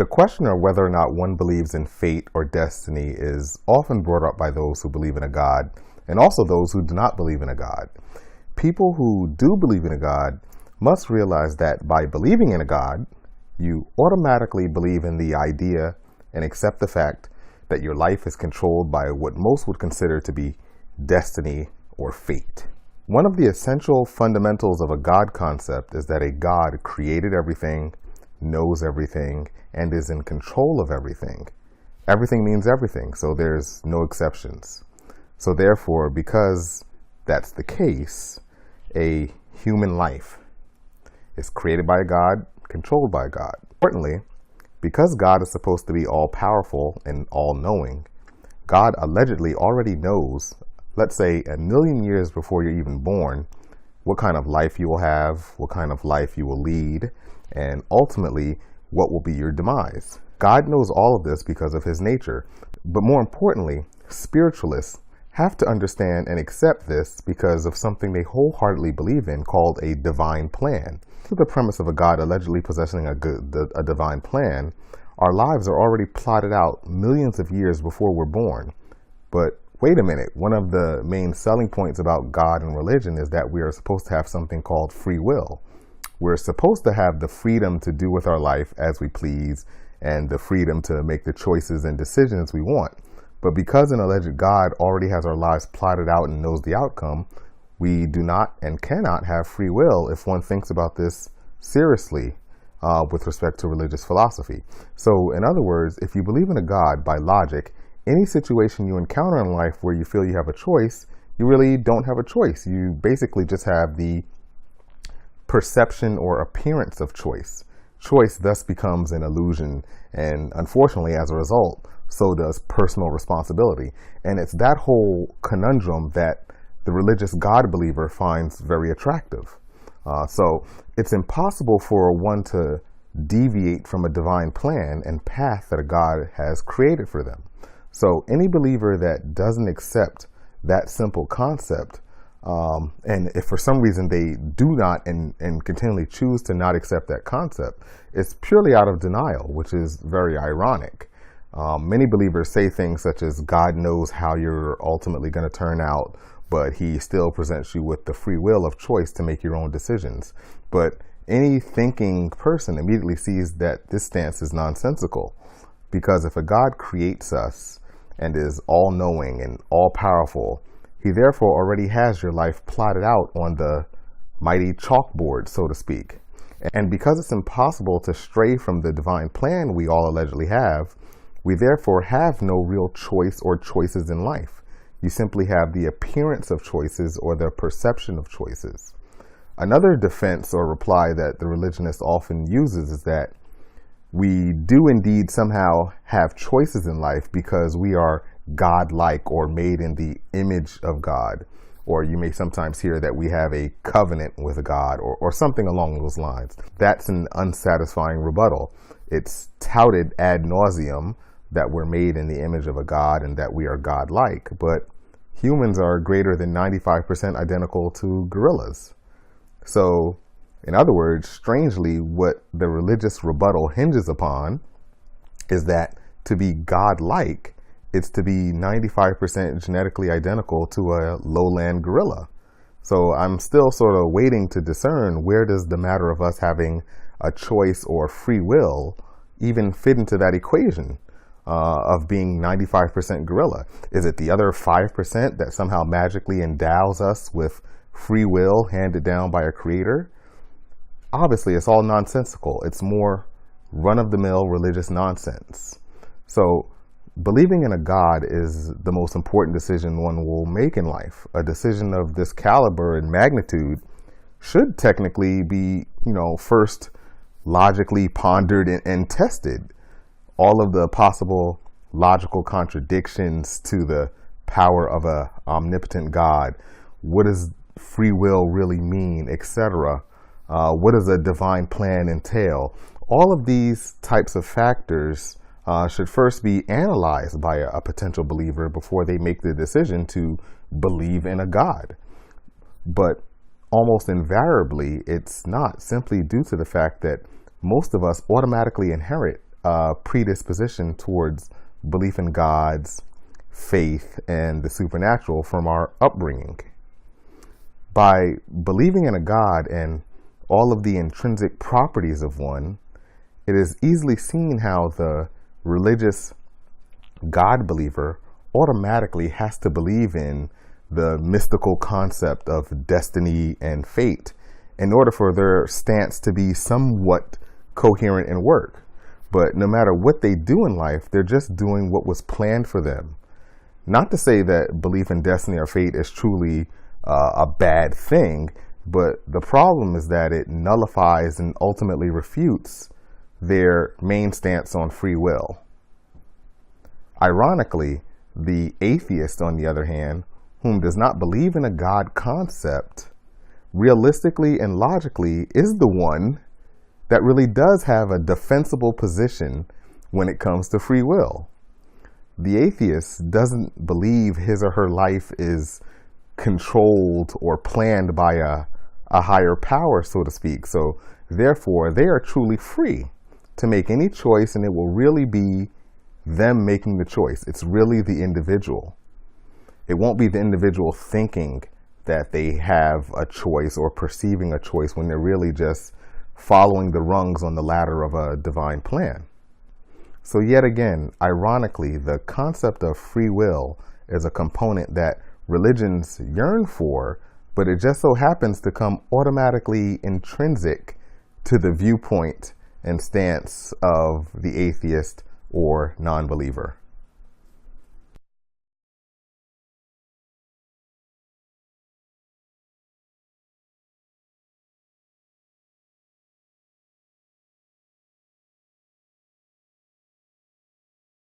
The question of whether or not one believes in fate or destiny is often brought up by those who believe in a God and also those who do not believe in a God. People who do believe in a God must realize that by believing in a God, you automatically believe in the idea and accept the fact that your life is controlled by what most would consider to be destiny or fate. One of the essential fundamentals of a God concept is that a God created everything, knows everything, and is in control of everything. Everything means everything, so there's no exceptions. So therefore, because that's the case, a human life is created by a God, controlled by a God. Importantly, because God is supposed to be all-powerful and all-knowing, God allegedly already knows, let's say 1,000,000 years before you're even born, what kind of life you will have, what kind of life you will lead, and ultimately, what will be your demise. God knows all of this because of his nature. But more importantly, spiritualists have to understand and accept this because of something they wholeheartedly believe in called a divine plan. To the premise of a God allegedly possessing a divine plan, our lives are already plotted out millions of years before we're born. But wait a minute, one of the main selling points about God and religion is that we are supposed to have something called free will. We're supposed to have the freedom to do with our life as we please and the freedom to make the choices and decisions we want. But because an alleged God already has our lives plotted out and knows the outcome, we do not and cannot have free will if one thinks about this seriously with respect to religious philosophy. So in other words, if you believe in a God by logic, any situation you encounter in life where you feel you have a choice, you really don't have a choice. You basically just have the perception or appearance of choice. Choice thus becomes an illusion, and unfortunately, as a result, so does personal responsibility. And it's that whole conundrum that the religious God believer finds very attractive. So it's impossible for one to deviate from a divine plan and path that a God has created for them. So any believer that doesn't accept that simple concept, and if for some reason they do not and continually choose to not accept that concept, it's purely out of denial, which is very ironic. Many believers say things such as God knows how you're ultimately going to turn out, but he still presents you with the free will of choice to make your own decisions. But any thinking person immediately sees that this stance is nonsensical, because if a God creates us and is all-knowing and all-powerful, he therefore already has your life plotted out on the mighty chalkboard, so to speak. And because it's impossible to stray from the divine plan we all allegedly have, we therefore have no real choice or choices in life. You simply have the appearance of choices or the perception of choices. Another defense or reply that the religionist often uses is that we do indeed somehow have choices in life because we are God-like or made in the image of God. Or you may sometimes hear that we have a covenant with God or something along those lines. That's an unsatisfying rebuttal. It's touted ad nauseum that we're made in the image of a God and that we are God-like, but humans are greater than 95% identical to gorillas. So, in other words, strangely, what the religious rebuttal hinges upon is that to be God-like, it's to be 95% genetically identical to a lowland gorilla. So I'm still sort of waiting to discern where does the matter of us having a choice or free will even fit into that equation of being 95% gorilla. Is it the other 5% that somehow magically endows us with free will handed down by a creator? Obviously, it's all nonsensical. It's more run-of-the-mill religious nonsense. So believing in a God is the most important decision one will make in life. A decision of this caliber and magnitude should technically be, first logically pondered and tested. All of the possible logical contradictions to the power of a omnipotent God. What does free will really mean, etc.? What does a divine plan entail? All of these types of factors should first be analyzed by a potential believer before they make the decision to believe in a God. But almost invariably, it's not, simply due to the fact that most of us automatically inherit a predisposition towards belief in God's faith and the supernatural from our upbringing. By believing in a God and all of the intrinsic properties of one, it is easily seen how the religious God believer automatically has to believe in the mystical concept of destiny and fate in order for their stance to be somewhat coherent and work. But no matter what they do in life, they're just doing what was planned for them. Not to say that belief in destiny or fate is truly a bad thing, but the problem is that it nullifies and ultimately refutes their main stance on free will. Ironically, the atheist, on the other hand, whom does not believe in a God concept, realistically and logically is the one that really does have a defensible position when it comes to free will. The atheist doesn't believe his or her life is controlled or planned by a higher power, so to speak. So therefore, they are truly free to make any choice, and it will really be them making the choice. It's really the individual. It won't be the individual thinking that they have a choice or perceiving a choice when they're really just following the rungs on the ladder of a divine plan. So yet again, ironically, the concept of free will is a component that religions yearn for, but it just so happens to come automatically intrinsic to the viewpoint and stance of the atheist or non-believer.